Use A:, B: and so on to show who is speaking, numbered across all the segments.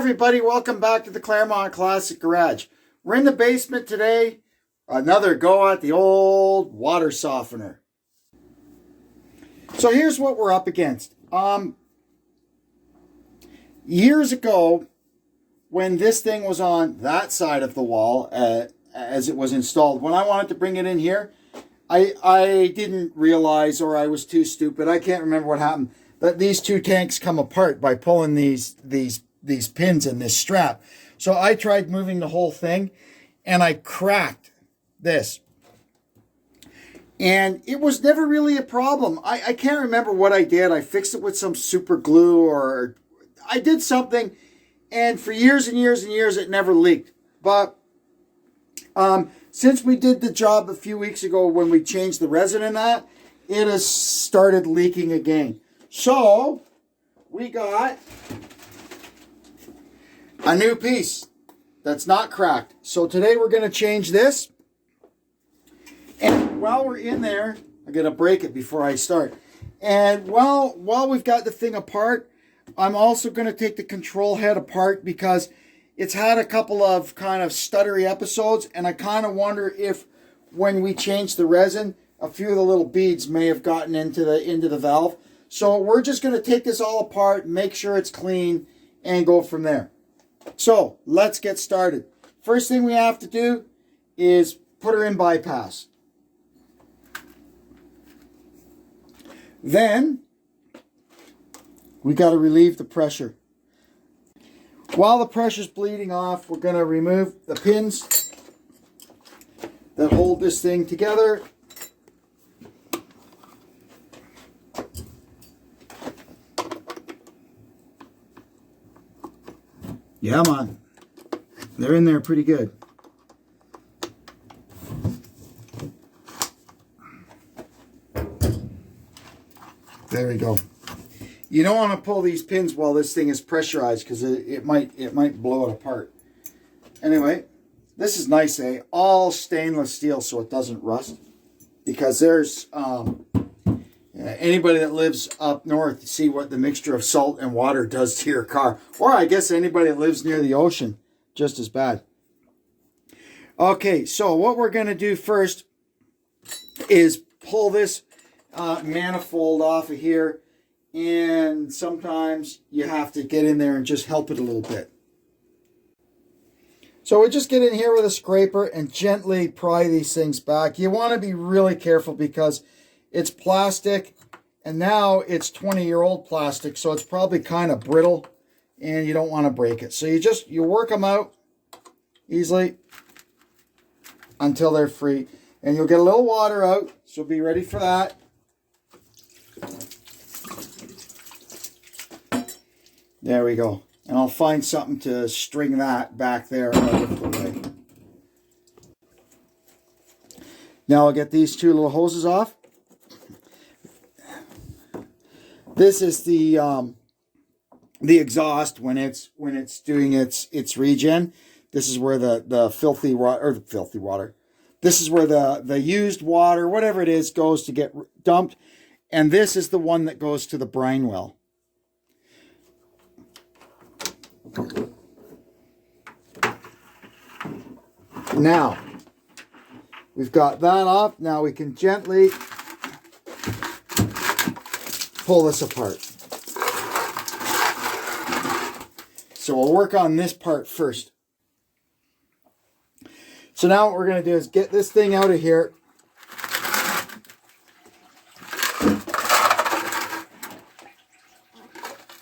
A: everybody, welcome back to the Claremont Classic Garage. We're in the basement today. Another go at the old water softener. So here's what we're up against. Years ago, when this thing was on that side of the wall, as it was installed, when I wanted to bring it in here, I didn't realize, or I was too stupid, I can't remember what happened, that these two tanks come apart by pulling these pins in this strap. So I tried moving the whole thing, and I cracked this. And it was never really a problem. I can't remember what I did. I fixed it with some super glue, or I did something, and for years and years and years it never leaked. But since we did the job a few weeks ago when we changed the resin in that, it has started leaking again. So we got a new piece that's not cracked. So today we're going to change this. And while we're in there, I'm going to break it before I start. And while we've got the thing apart, I'm also going to take the control head apart because it's had a couple of kind of stuttery episodes. And I kind of wonder if when we change the resin, a few of the little beads may have gotten into the valve. So we're just going to take this all apart, make sure it's clean, and go from there. So let's get started. First thing we have to do is put her in bypass. Then we got to relieve the pressure. While the pressure's bleeding off, we're going to remove the pins that hold this thing together. Yeah, man. They're in there pretty good. There we go. You don't want to pull these pins while this thing is pressurized because it might blow it apart. Anyway, this is nice, eh? All stainless steel so it doesn't rust. Because there's anybody that lives up north see what the mixture of salt and water does to your car. Or I guess anybody that lives near the ocean, just as bad. Okay, so what we're going to do first is pull this manifold off of here. And sometimes you have to get in there and just help it a little bit. So we just get in here with a scraper and gently pry these things back. You want to be really careful because it's plastic, and now it's 20-year-old plastic, so it's probably kind of brittle, and you don't want to break it. So you work them out easily until they're free, and you'll get a little water out, so be ready for that. There we go. And I'll find something to string that back there out of the way. Now I'll get these two little hoses off. This is the exhaust when it's doing its regen. This is where the filthy water. This is where the used water, whatever it is, goes to get dumped. And this is the one that goes to the brine well. Now, we've got that off. Now we can gently pull this apart. So we'll work on this part first. So now what we're going to do is get this thing out of here.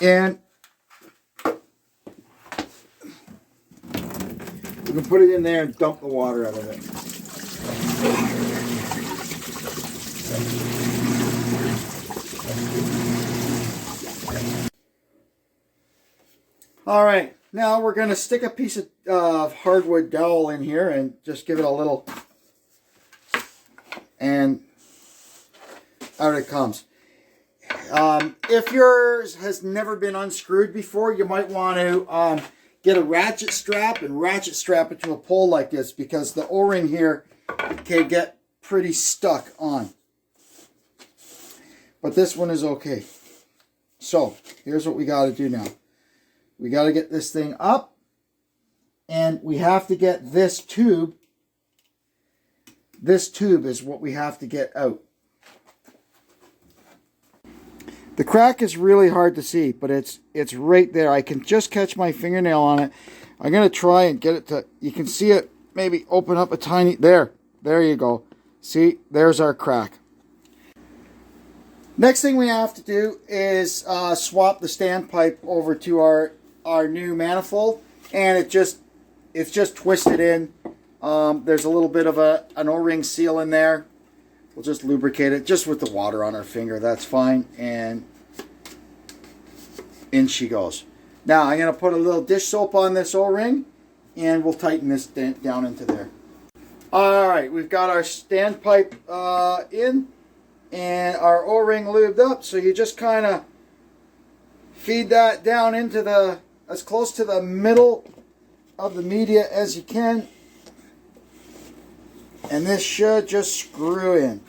A: And you can put it in there and dump the water out of it. All right, now we're going to stick a piece of hardwood dowel in here and just give it a little, and out it comes. If yours has never been unscrewed before, you might want to get a ratchet strap and ratchet strap it to a pole like this because the O-ring here can get pretty stuck on. But this one is okay. So here's what we got to do now. We got to get this thing up, and we have to get this tube. This tube is what we have to get out. The crack is really hard to see, but it's right there. I can just catch my fingernail on it. I'm going to try and get it to, you can see it maybe open up a tiny, there you go. See, there's our crack. Next thing we have to do is swap the standpipe over to our new manifold, and it's just twisted in. There's a little bit of an O-ring seal in there. We'll just lubricate it just with the water on our finger. That's fine. And in she goes. Now I'm going to put a little dish soap on this O-ring, and we'll tighten this down into there. All right, we've got our standpipe in and our O-ring lubed up. So you just kind of feed that down into as close to the middle of the media as you can. And this should just screw in.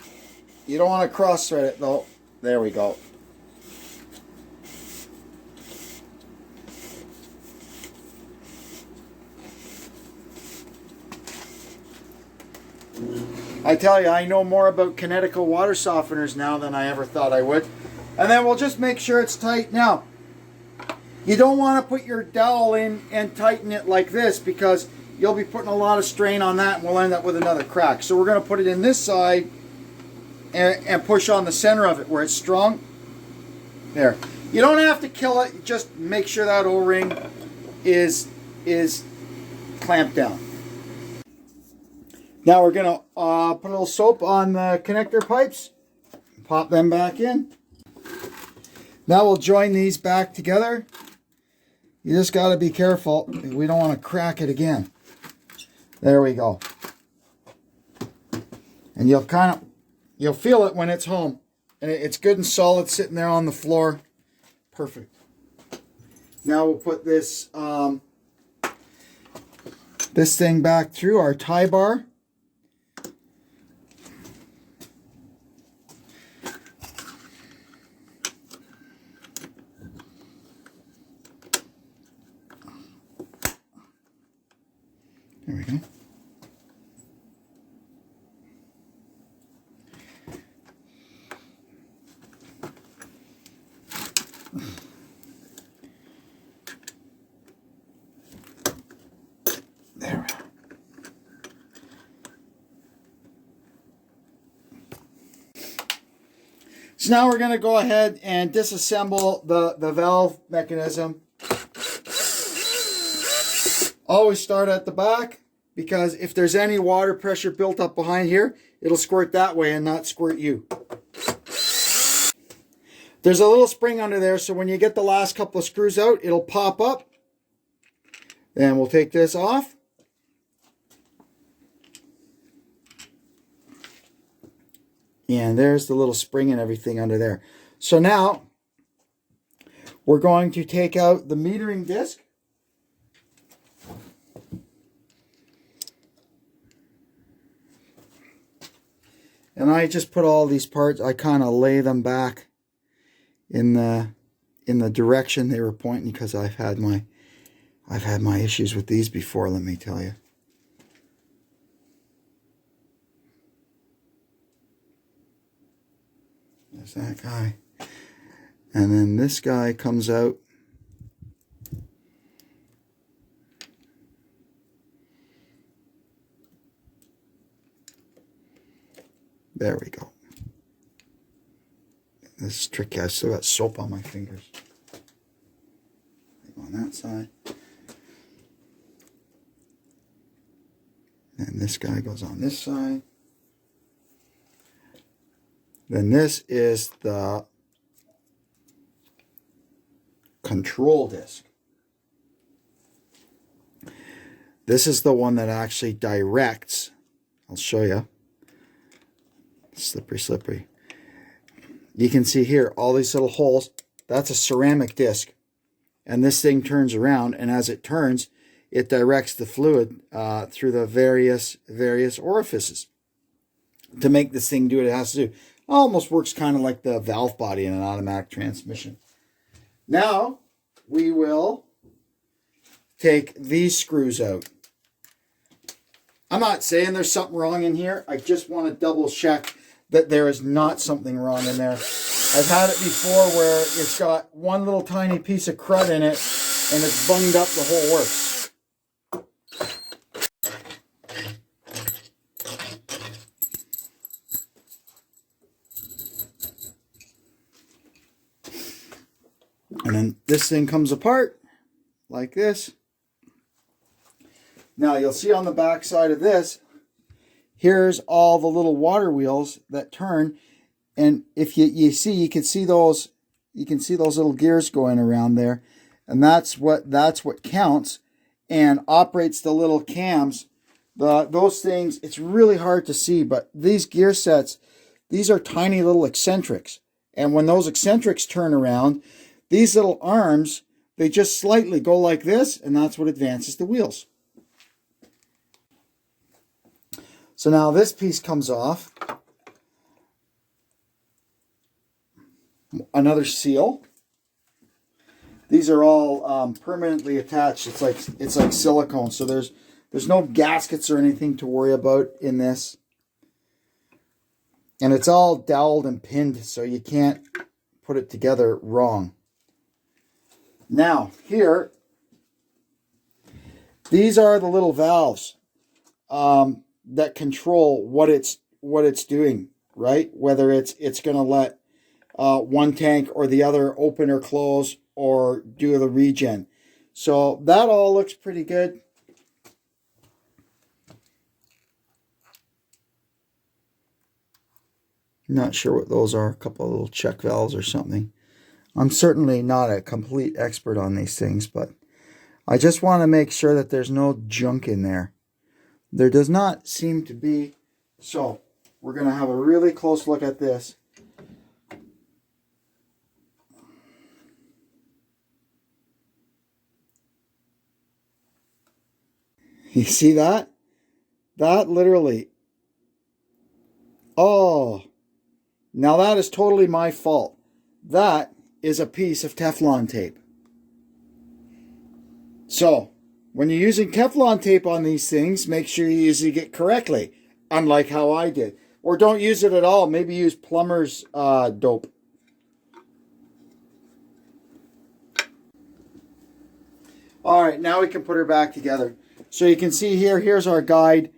A: You don't want to cross thread it though. There we go. I tell you, I know more about Kinetico water softeners now than I ever thought I would. And then we'll just make sure it's tight. Now, you don't want to put your dowel in and tighten it like this, because you'll be putting a lot of strain on that and we'll end up with another crack. So we're going to put it in this side and push on the center of it where it's strong. There. You don't have to kill it. Just make sure that O-ring is clamped down. Now we're going to put a little soap on the connector pipes. Pop them back in. Now we'll join these back together. You just got to be careful. We don't want to crack it again. There we go. And you'll feel it when it's home. And it's good and solid sitting there on the floor. Perfect. Now we'll put this this thing back through our tie bar. There we go. There we are. So now we're going to go ahead and disassemble the valve mechanism. Always start at the back, because if there's any water pressure built up behind here, it'll squirt that way and not squirt you. There's a little spring under there, so when you get the last couple of screws out, it'll pop up. Then we'll take this off. And there's the little spring and everything under there. So now we're going to take out the metering disc. And I just put all these parts, I kind of lay them back in the direction they were pointing, because I've had my issues with these before, let me tell you. There's that guy. And then this guy comes out. There we go. This is tricky. I still got soap on my fingers. On that side. And this guy goes on this side. Then this is the control disc. This is the one that actually directs. I'll show you. Slippery, slippery. You can see here all these little holes. That's a ceramic disc. And this thing turns around, and as it turns, it directs the fluid through the various orifices to make this thing do what it has to do. Almost works kind of like the valve body in an automatic transmission. Now we will take these screws out. I'm not saying there's something wrong in here. I just want to double check that there is not something wrong in there. I've had it before where it's got one little tiny piece of crud in it and it's bunged up the whole works. And then this thing comes apart like this. Now you'll see on the back side of this, here's all the little water wheels that turn. And if you can see those little gears going around there. And that's what counts and operates the little cams. Those things, it's really hard to see, but these gear sets, these are tiny little eccentrics. And when those eccentrics turn around, these little arms, they just slightly go like this, and that's what advances the wheels. So now this piece comes off. Another seal. These are all permanently attached. It's like silicone, so there's no gaskets or anything to worry about in this. And it's all doweled and pinned, so you can't put it together wrong. Now, here, these are the little valves that control what it's doing, right? Whether it's going to let one tank or the other open or close or do the regen. So that all looks pretty good. Not sure what those are, a couple of little check valves or something. I'm certainly not a complete expert on these things, but I just want to make sure that there's no junk in there. There does not seem to be. So we're going to have a really close look at this. You see that? That literally. Oh, now that is totally my fault. That is a piece of Teflon tape. So, when you're using Teflon tape on these things, make sure you use it correctly, unlike how I did. Or don't use it at all. Maybe use plumber's dope. All right, now we can put her back together. So you can see here, here's our guide.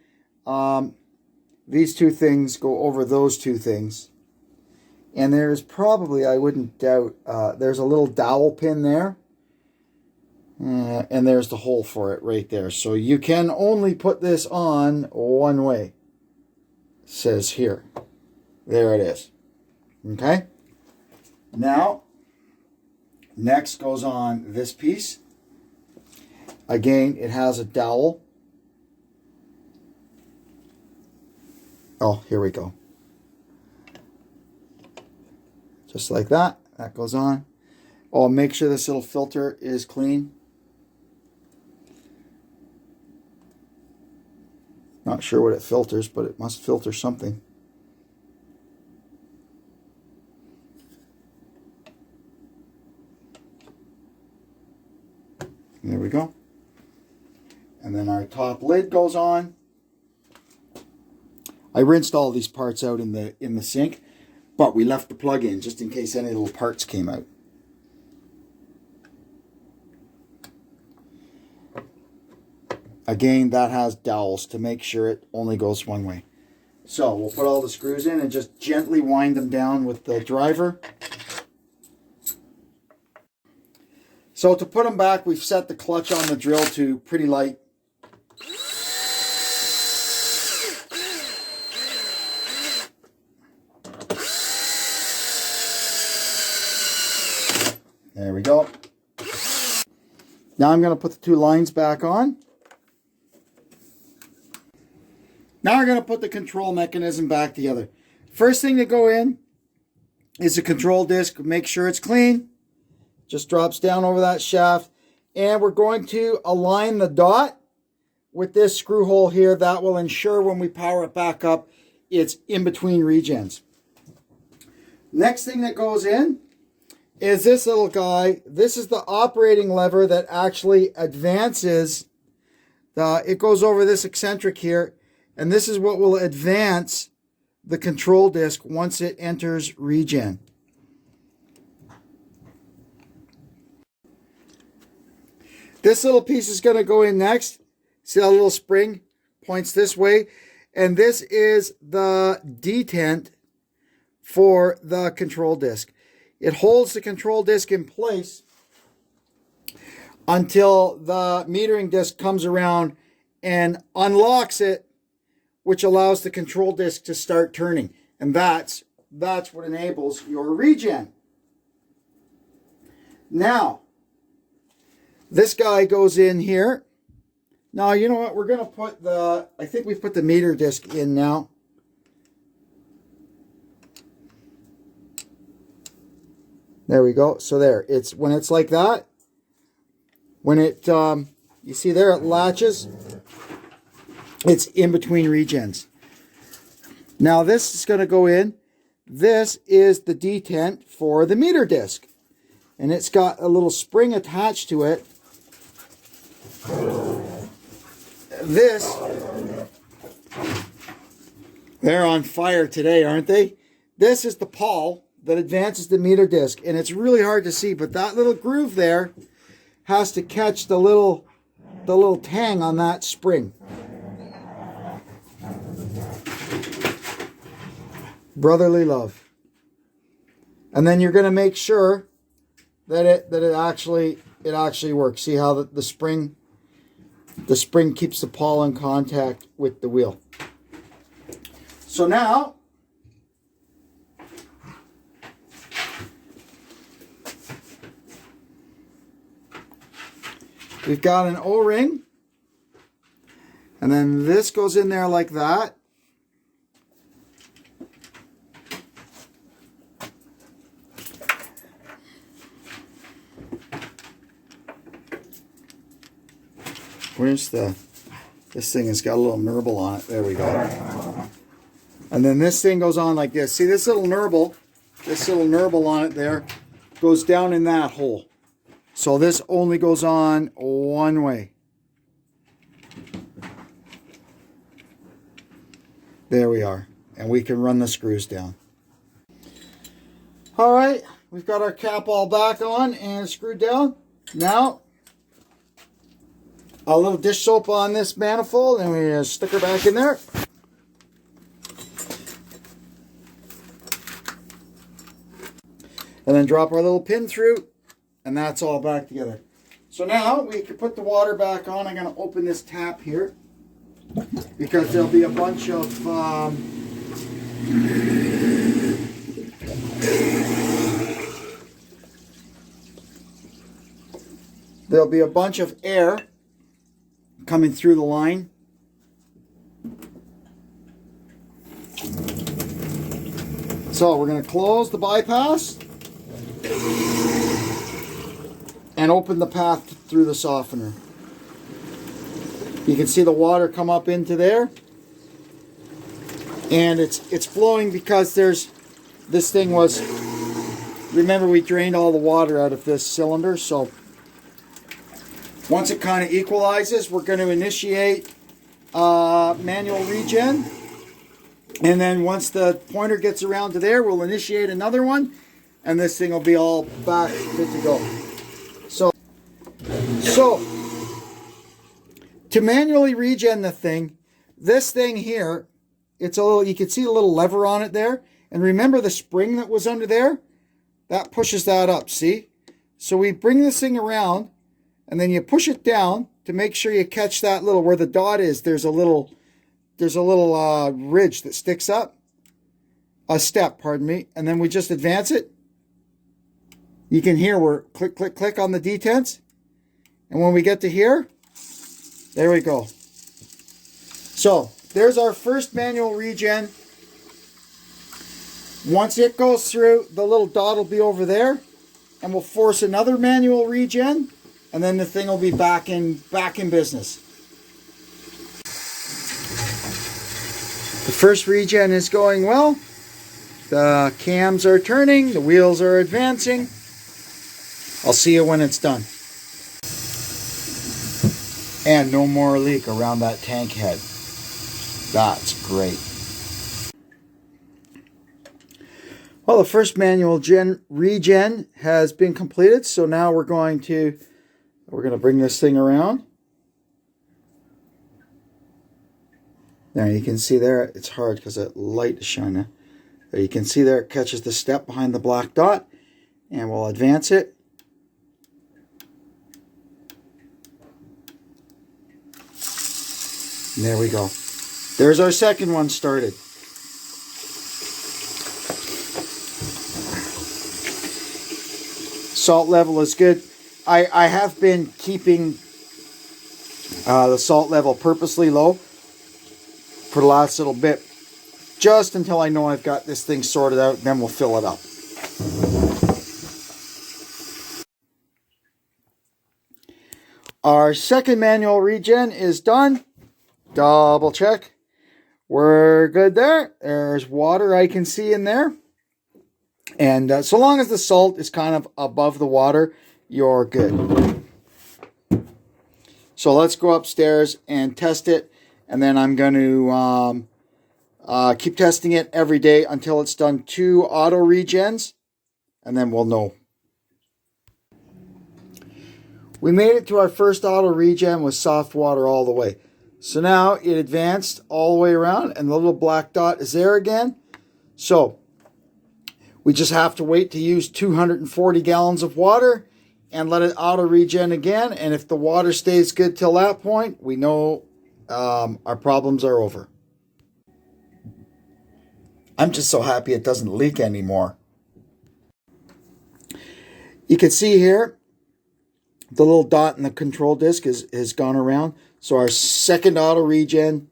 A: These two things go over those two things. And there's probably, I wouldn't doubt, there's a little dowel pin there. And there's the hole for it right there. So you can only put this on one way. It says here. There it is. Okay? Now, next goes on this piece. Again, it has a dowel. Oh, here we go. Just like that. That goes on. Oh, make sure this little filter is clean. Not sure what it filters, but it must filter something. There we go. And then our top lid goes on. I rinsed all these parts out in the sink, but we left the plug in just in case any little parts came out. Again, that has dowels to make sure it only goes one way. So we'll put all the screws in and just gently wind them down with the driver. So to put them back, we've set the clutch on the drill to pretty light. There we go. Now I'm going to put the two lines back on. Now we're going to put the control mechanism back together. First thing to go in is the control disc. Make sure it's clean. Just drops down over that shaft. And we're going to align the dot with this screw hole here. That will ensure when we power it back up, it's in between regens. Next thing that goes in is this little guy. This is the operating lever that actually advances it goes over this eccentric here, and this is what will advance the control disc once it enters regen. This little piece is going to go in next. See that little spring points this way? And this is the detent for the control disc. It holds the control disc in place until the metering disc comes around and unlocks it, which allows the control disc to start turning. And that's what enables your regen. Now, this guy goes in here. Now, you know what? We're going to put I think we've put the meter disc in now. There we go. So there, when it's like that, when it, you see there, it latches. It's in between regens. Now this is going to go in. This is the detent for the meter disc. And it's got a little spring attached to it. They're on fire today, aren't they? This is the pawl that advances the meter disc. And it's really hard to see, but that little groove there has to catch the little tang on that spring. Brotherly love. And then you're going to make sure that it actually works. See how the spring keeps the pawl in contact with the wheel. So now we've got an O-ring, and then this goes in there like that. Where's this thing has got a little nurble on it. There we go. And then this thing goes on like this. See this little nurble on it there goes down in that hole. So this only goes on one way. There we are. And we can run the screws down. All right, we've got our cap all back on and screwed down. Now, a little dish soap on this manifold, and we stick her back in there. And then drop our little pin through, and that's all back together. So now we can put the water back on. I'm going to open this tap here because there'll be a bunch of air coming through the line. So we're going to close the bypass and open the path through the softener. You can see the water come up into there, and it's flowing because this thing was, remember we drained all the water out of this cylinder, so once it kind of equalizes, we're going to initiate manual regen. And then once the pointer gets around to there, we'll initiate another one. And this thing will be all back good to go. So to manually regen the thing, this thing here, it's a little, you can see a little lever on it there. And remember the spring that was under there? That pushes that up, see? So we bring this thing around, and then you push it down to make sure you catch that little, where the dot is, there's a little ridge that sticks up. A step, pardon me. And then we just advance it. You can hear we're click, click, click on the detents. And when we get to here, there we go. So there's our first manual regen. Once it goes through, the little dot will be over there. And we'll force another manual regen. And then the thing will be back in business. The first regen is going well. The cams are turning, the wheels are advancing, I'll see you when it's done. And no more leak around that tank head. That's great. Well, the first manual regen has been completed, so now we're going to bring this thing around. Now you can see there, it's hard because that light is shining. There you can see there it catches the step behind the black dot, and we'll advance it. And there we go. There's our second one started. Salt level is good. I have been keeping the salt level purposely low for the last little bit, just until I know I've got this thing sorted out, then we'll fill it up. Our second manual regen is done. Double check. We're good there. There's water I can see in there. And so long as the salt is kind of above the water, you're good. So let's go upstairs and test it. And then I'm going to keep testing it every day until it's done 2 auto regens. And then we'll know. We made it to our first auto regen with soft water all the way. So now it advanced all the way around and the little black dot is there again. So we just have to wait to use 240 gallons of water and let it auto regen again. And if the water stays good till that point, we know our problems are over. I'm just so happy it doesn't leak anymore. You can see here, the little dot in the control disc has gone around. So our second auto regen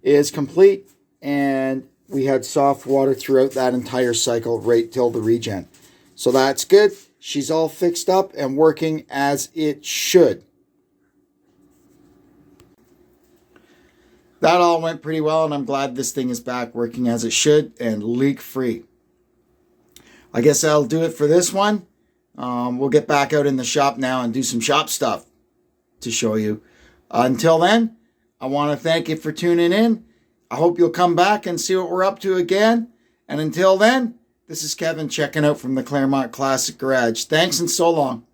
A: is complete, and we had soft water throughout that entire cycle right till the regen. So that's good. She's all fixed up and working as it should. That all went pretty well, and I'm glad this thing is back working as it should and leak-free. I guess that'll do it for this one. We'll get back out in the shop now and do some shop stuff to show you. Until then, I want to thank you for tuning in. I hope you'll come back and see what we're up to again. And until then, this is Kevin checking out from the Claremont Classic Garage. Thanks and so long.